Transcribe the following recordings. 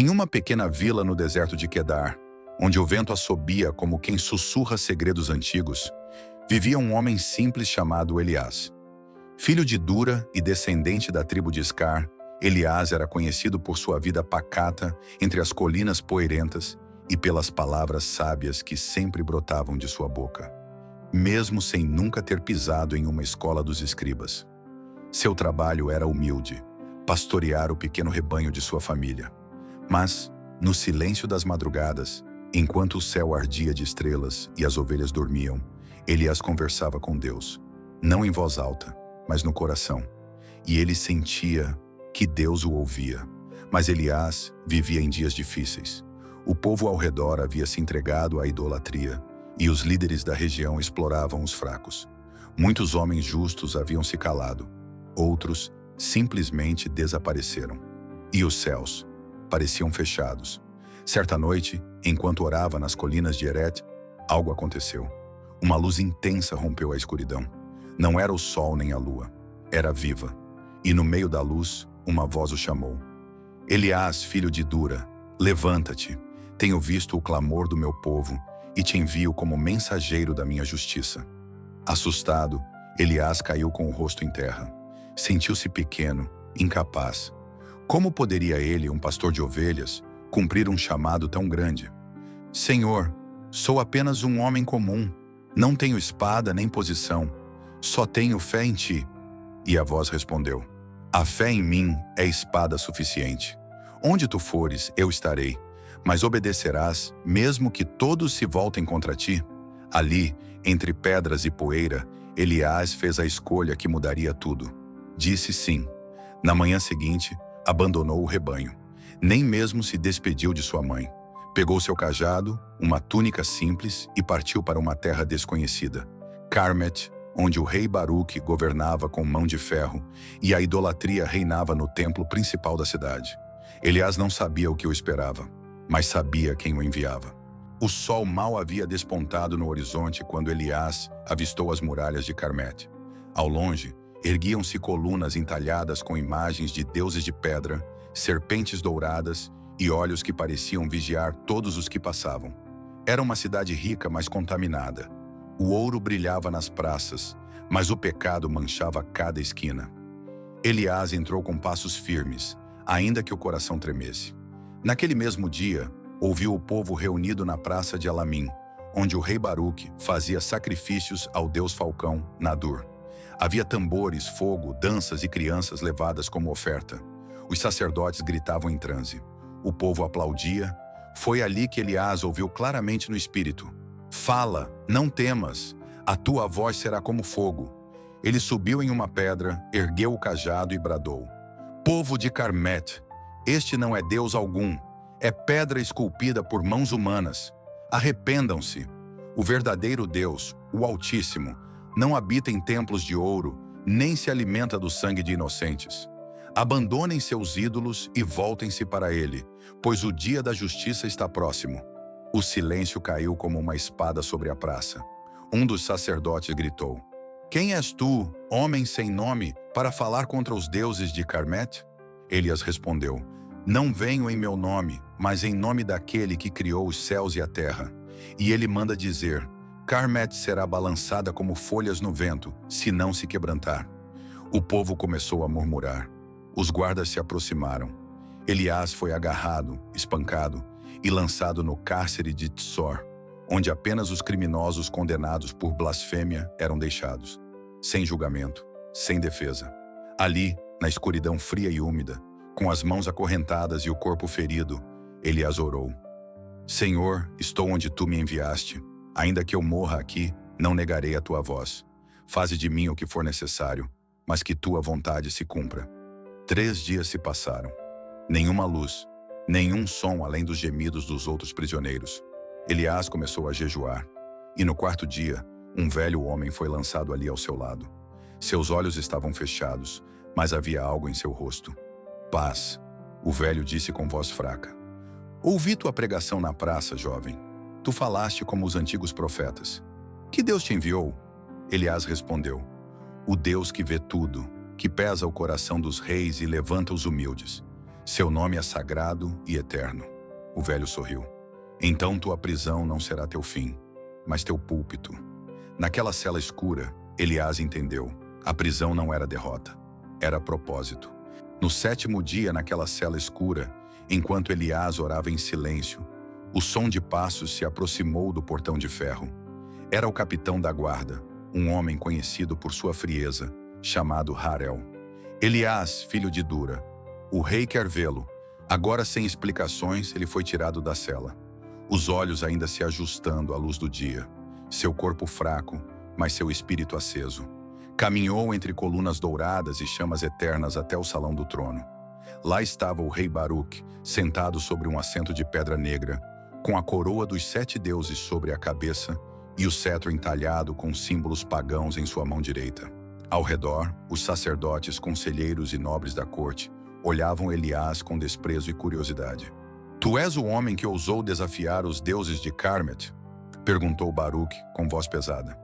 Em uma pequena vila no deserto de Quedar, onde o vento assobia como quem sussurra segredos antigos, vivia um homem simples chamado Elias. Filho de Dura e descendente da tribo de Iscar, Elias era conhecido por sua vida pacata entre as colinas poeirentas e pelas palavras sábias que sempre brotavam de sua boca, mesmo sem nunca ter pisado em uma escola dos escribas. Seu trabalho era humilde, pastorear o pequeno rebanho de sua família. Mas, no silêncio das madrugadas, enquanto o céu ardia de estrelas e as ovelhas dormiam, Elias conversava com Deus, não em voz alta, mas no coração. E ele sentia que Deus o ouvia. Mas Elias vivia em dias difíceis. O povo ao redor havia se entregado à idolatria, e os líderes da região exploravam os fracos. Muitos homens justos haviam se calado, outros simplesmente desapareceram. E os céus pareciam fechados. Certa noite, enquanto orava nas colinas de Eret, algo aconteceu. Uma luz intensa rompeu a escuridão. Não era o sol nem a lua, era viva. E no meio da luz, uma voz o chamou. Elias, filho de Dura, levanta-te. Tenho visto o clamor do meu povo e te envio como mensageiro da minha justiça. Assustado, Elias caiu com o rosto em terra. Sentiu-se pequeno, incapaz. Como poderia ele, um pastor de ovelhas, cumprir um chamado tão grande? Senhor, sou apenas um homem comum. Não tenho espada nem posição. Só tenho fé em ti. E a voz respondeu: a fé em mim é espada suficiente. Onde tu fores, eu estarei. Mas obedecerás, mesmo que todos se voltem contra ti? Ali, entre pedras e poeira, Elias fez a escolha que mudaria tudo. Disse sim. Na manhã seguinte, abandonou o rebanho. Nem mesmo se despediu de sua mãe. Pegou seu cajado, uma túnica simples e partiu para uma terra desconhecida, Carmete, onde o rei Baruque governava com mão de ferro e a idolatria reinava no templo principal da cidade. Elias não sabia o que o esperava, mas sabia quem o enviava. O sol mal havia despontado no horizonte quando Elias avistou as muralhas de Carmete. Ao longe, erguiam-se colunas entalhadas com imagens de deuses de pedra, serpentes douradas e olhos que pareciam vigiar todos os que passavam. Era uma cidade rica, mas contaminada. O ouro brilhava nas praças, mas o pecado manchava cada esquina. Elias entrou com passos firmes, ainda que o coração tremesse. Naquele mesmo dia, ouviu o povo reunido na praça de Alamim, onde o rei Baruque fazia sacrifícios ao deus Falcão, Nadur. Havia tambores, fogo, danças e crianças levadas como oferta. Os sacerdotes gritavam em transe. O povo aplaudia. Foi ali que Elias ouviu claramente no espírito: fala, não temas, a tua voz será como fogo. Ele subiu em uma pedra, ergueu o cajado e bradou: povo de Carmete, este não é Deus algum, é pedra esculpida por mãos humanas. Arrependam-se. O verdadeiro Deus, o Altíssimo, não habita em templos de ouro, nem se alimenta do sangue de inocentes. Abandonem seus ídolos e voltem-se para ele, pois o dia da justiça está próximo. O silêncio caiu como uma espada sobre a praça. Um dos sacerdotes gritou: quem és tu, homem sem nome, para falar contra os deuses de Carmete? Elias respondeu: não venho em meu nome, mas em nome daquele que criou os céus e a terra. E ele manda dizer: Carmete será balançada como folhas no vento, se não se quebrantar. O povo começou a murmurar. Os guardas se aproximaram. Elias foi agarrado, espancado e lançado no cárcere de Tsor, onde apenas os criminosos condenados por blasfêmia eram deixados, sem julgamento, sem defesa. Ali, na escuridão fria e úmida, com as mãos acorrentadas e o corpo ferido, Elias orou: Senhor, estou onde tu me enviaste. Ainda que eu morra aqui, não negarei a tua voz. Faze de mim o que for necessário, mas que tua vontade se cumpra. 3 dias se passaram. Nenhuma luz, nenhum som além dos gemidos dos outros prisioneiros. Elias começou a jejuar, e no 4º dia, um velho homem foi lançado ali ao seu lado. Seus olhos estavam fechados, mas havia algo em seu rosto. Paz, o velho disse com voz fraca. Ouvi tua pregação na praça, jovem. Tu falaste como os antigos profetas. Que Deus te enviou? Elias respondeu: o Deus que vê tudo, que pesa o coração dos reis e levanta os humildes. Seu nome é sagrado e eterno. O velho sorriu. Então tua prisão não será teu fim, mas teu púlpito. Naquela cela escura, Elias entendeu. A prisão não era derrota, era propósito. No 7º dia, naquela cela escura, enquanto Elias orava em silêncio, o som de passos se aproximou do portão de ferro. Era o capitão da guarda, um homem conhecido por sua frieza, chamado Harel. Elias, filho de Dura, o rei quer vê-lo. Agora, sem explicações, ele foi tirado da cela. Os olhos ainda se ajustando à luz do dia. Seu corpo fraco, mas seu espírito aceso. Caminhou entre colunas douradas e chamas eternas até o salão do trono. Lá estava o rei Baruque, sentado sobre um assento de pedra negra, com a coroa dos 7 deuses sobre a cabeça e o cetro entalhado com símbolos pagãos em sua mão direita. Ao redor, os sacerdotes, conselheiros e nobres da corte olhavam Elias com desprezo e curiosidade. Tu és o homem que ousou desafiar os deuses de Carmete? Perguntou Baruque com voz pesada.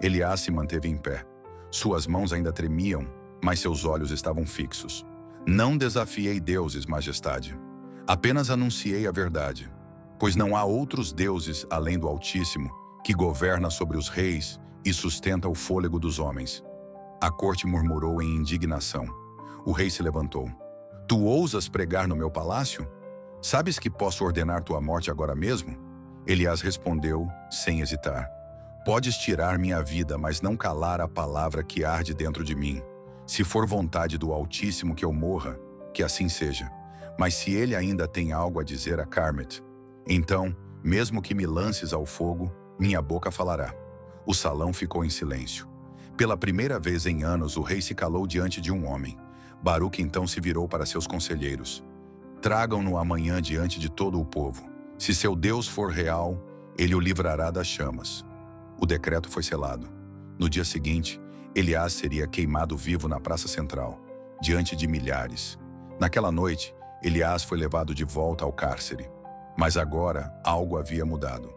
Elias se manteve em pé. Suas mãos ainda tremiam, mas seus olhos estavam fixos. Não desafiei deuses, majestade. Apenas anunciei a verdade, pois não há outros deuses além do Altíssimo, que governa sobre os reis e sustenta o fôlego dos homens. A corte murmurou em indignação. O rei se levantou. Tu ousas pregar no meu palácio? Sabes que posso ordenar tua morte agora mesmo? Elias respondeu, sem hesitar. Podes tirar minha vida, mas não calar a palavra que arde dentro de mim. Se for vontade do Altíssimo que eu morra, que assim seja. Mas se ele ainda tem algo a dizer a Carmete, então, mesmo que me lances ao fogo, minha boca falará. O salão ficou em silêncio. Pela primeira vez em anos, o rei se calou diante de um homem. Baruque então se virou para seus conselheiros. Tragam-no amanhã diante de todo o povo. Se seu Deus for real, ele o livrará das chamas. O decreto foi selado. No dia seguinte, Elias seria queimado vivo na praça central, diante de milhares. Naquela noite, Elias foi levado de volta ao cárcere. Mas agora, algo havia mudado.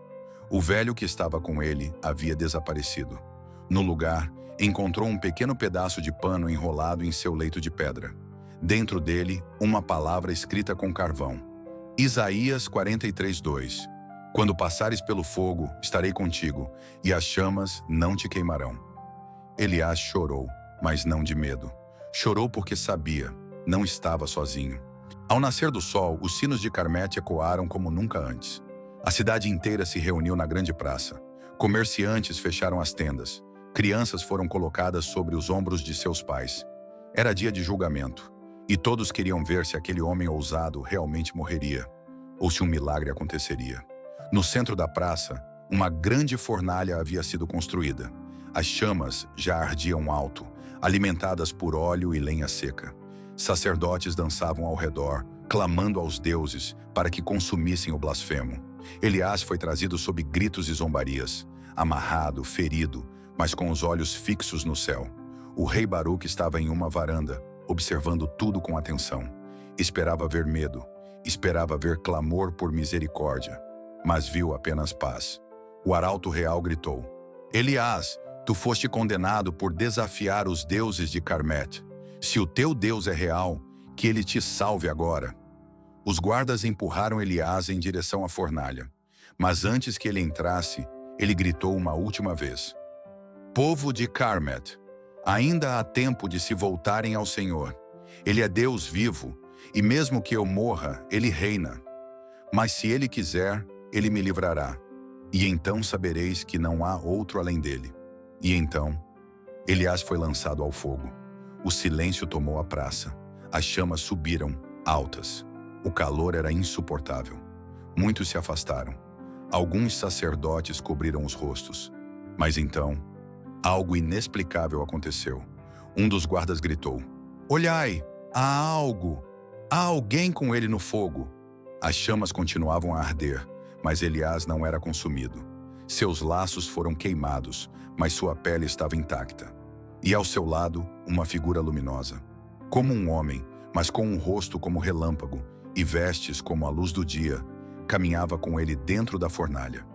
O velho que estava com ele havia desaparecido. No lugar, encontrou um pequeno pedaço de pano enrolado em seu leito de pedra. Dentro dele, uma palavra escrita com carvão. Isaías 43:2. Quando passares pelo fogo, estarei contigo, e as chamas não te queimarão. Elias chorou, mas não de medo. Chorou porque sabia, não estava sozinho. Ao nascer do sol, os sinos de Carmete ecoaram como nunca antes. A cidade inteira se reuniu na grande praça. Comerciantes fecharam as tendas. Crianças foram colocadas sobre os ombros de seus pais. Era dia de julgamento, e todos queriam ver se aquele homem ousado realmente morreria, ou se um milagre aconteceria. No centro da praça, uma grande fornalha havia sido construída. As chamas já ardiam alto, alimentadas por óleo e lenha seca. Sacerdotes dançavam ao redor, clamando aos deuses para que consumissem o blasfemo. Elias foi trazido sob gritos e zombarias, amarrado, ferido, mas com os olhos fixos no céu. O rei Baruque estava em uma varanda, observando tudo com atenção. Esperava ver medo, esperava ver clamor por misericórdia, mas viu apenas paz. O arauto real gritou: Elias, tu foste condenado por desafiar os deuses de Carmete. Se o teu Deus é real, que ele te salve agora. Os guardas empurraram Elias em direção à fornalha, mas antes que ele entrasse, ele gritou uma última vez: Povo de Carmete, ainda há tempo de se voltarem ao Senhor. Ele é Deus vivo, e mesmo que eu morra, ele reina. Mas se ele quiser, ele me livrará. E então sabereis que não há outro além dele. E então, Elias foi lançado ao fogo. O silêncio tomou a praça. As chamas subiram, altas. O calor era insuportável. Muitos se afastaram. Alguns sacerdotes cobriram os rostos. Mas então, algo inexplicável aconteceu. Um dos guardas gritou: Olhai, há algo! Há alguém com ele no fogo! As chamas continuavam a arder, mas Elias não era consumido. Seus laços foram queimados, mas sua pele estava intacta. E ao seu lado, uma figura luminosa. Como um homem, mas com um rosto como relâmpago e vestes como a luz do dia, caminhava com ele dentro da fornalha.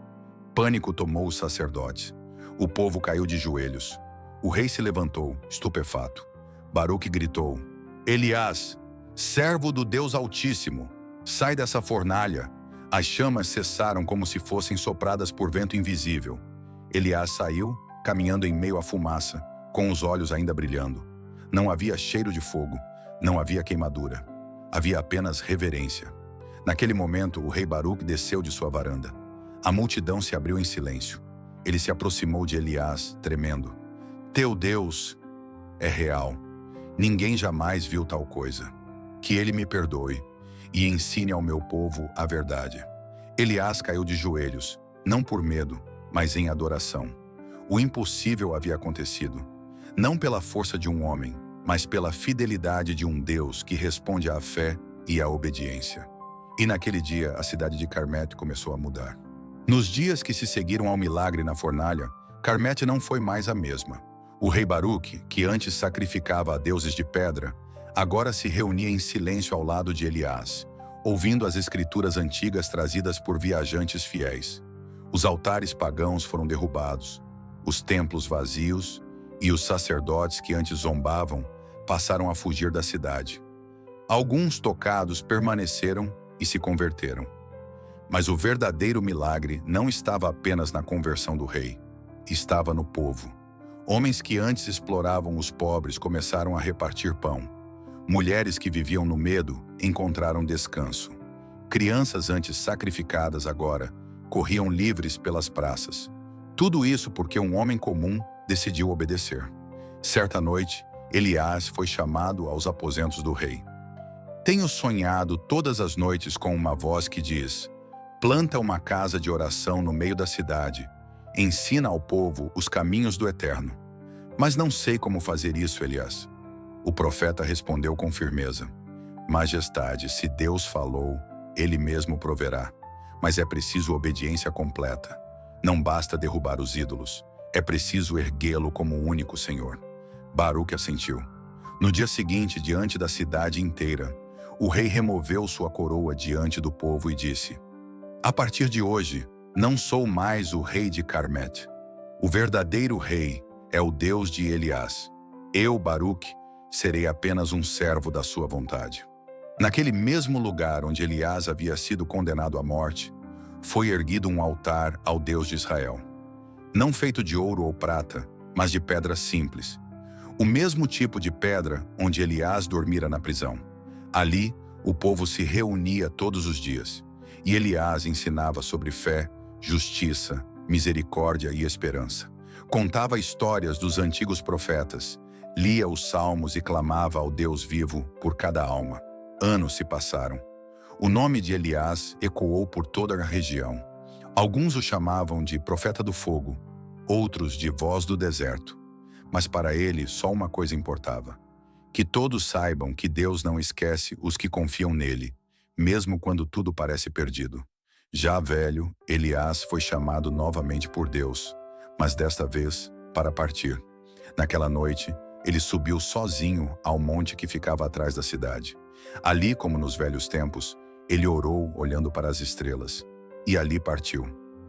Pânico tomou os sacerdotes. O povo caiu de joelhos. O rei se levantou, estupefato. Baruque gritou: Elias, servo do Deus Altíssimo, sai dessa fornalha. As chamas cessaram como se fossem sopradas por vento invisível. Elias saiu, caminhando em meio à fumaça, com os olhos ainda brilhando. Não havia cheiro de fogo, não havia queimadura. Havia apenas reverência. Naquele momento, o rei Baruque desceu de sua varanda. A multidão se abriu em silêncio. Ele se aproximou de Elias, tremendo. Teu Deus é real. Ninguém jamais viu tal coisa. Que ele me perdoe e ensine ao meu povo a verdade. Elias caiu de joelhos, não por medo, mas em adoração. O impossível havia acontecido, não pela força de um homem, mas pela fidelidade de um Deus que responde à fé e à obediência. E naquele dia, a cidade de Carmete começou a mudar. Nos dias que se seguiram ao milagre na fornalha, Carmete não foi mais a mesma. O rei Baruque, que antes sacrificava a deuses de pedra, agora se reunia em silêncio ao lado de Elias, ouvindo as escrituras antigas trazidas por viajantes fiéis. Os altares pagãos foram derrubados, os templos vazios e os sacerdotes que antes zombavam passaram a fugir da cidade. Alguns tocados permaneceram e se converteram. Mas o verdadeiro milagre não estava apenas na conversão do rei, estava no povo. Homens que antes exploravam os pobres começaram a repartir pão. Mulheres que viviam no medo encontraram descanso. Crianças antes sacrificadas agora corriam livres pelas praças. Tudo isso porque um homem comum decidiu obedecer. Certa noite, Elias foi chamado aos aposentos do rei. Tenho sonhado todas as noites com uma voz que diz: planta uma casa de oração no meio da cidade, ensina ao povo os caminhos do Eterno. Mas não sei como fazer isso, Elias. O profeta respondeu com firmeza: Majestade, se Deus falou, Ele mesmo proverá. Mas é preciso obediência completa. Não basta derrubar os ídolos. É preciso erguê-lo como o único Senhor. Baruque assentiu. No dia seguinte, diante da cidade inteira, o rei removeu sua coroa diante do povo e disse: a partir de hoje, não sou mais o rei de Carmete. O verdadeiro rei é o Deus de Elias. Eu, Baruque, serei apenas um servo da sua vontade. Naquele mesmo lugar onde Elias havia sido condenado à morte, foi erguido um altar ao Deus de Israel. Não feito de ouro ou prata, mas de pedra simples. O mesmo tipo de pedra onde Elias dormira na prisão. Ali, o povo se reunia todos os dias, e Elias ensinava sobre fé, justiça, misericórdia e esperança. Contava histórias dos antigos profetas, lia os salmos e clamava ao Deus vivo por cada alma. Anos se passaram. O nome de Elias ecoou por toda a região. Alguns o chamavam de profeta do fogo, outros de voz do deserto. Mas para ele só uma coisa importava: que todos saibam que Deus não esquece os que confiam nele, mesmo quando tudo parece perdido. Já velho, Elias foi chamado novamente por Deus, mas desta vez para partir. Naquela noite, ele subiu sozinho ao monte que ficava atrás da cidade. Ali, como nos velhos tempos, ele orou olhando para as estrelas, e ali partiu.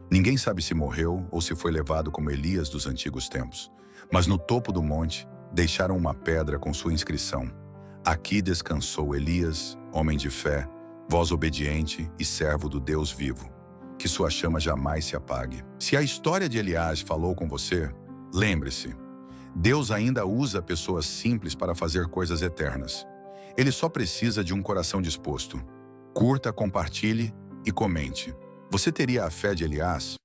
Ninguém sabe se morreu ou se foi levado como Elias dos antigos tempos, mas no topo do monte deixaram uma pedra com sua inscrição: aqui descansou Elias, homem de fé, voz obediente e servo do Deus vivo. Que sua chama jamais se apague. Se a história de Elias falou com você, lembre-se: Deus ainda usa pessoas simples para fazer coisas eternas. Ele só precisa de um coração disposto. Curta, compartilhe e comente. Você teria a fé de Elias?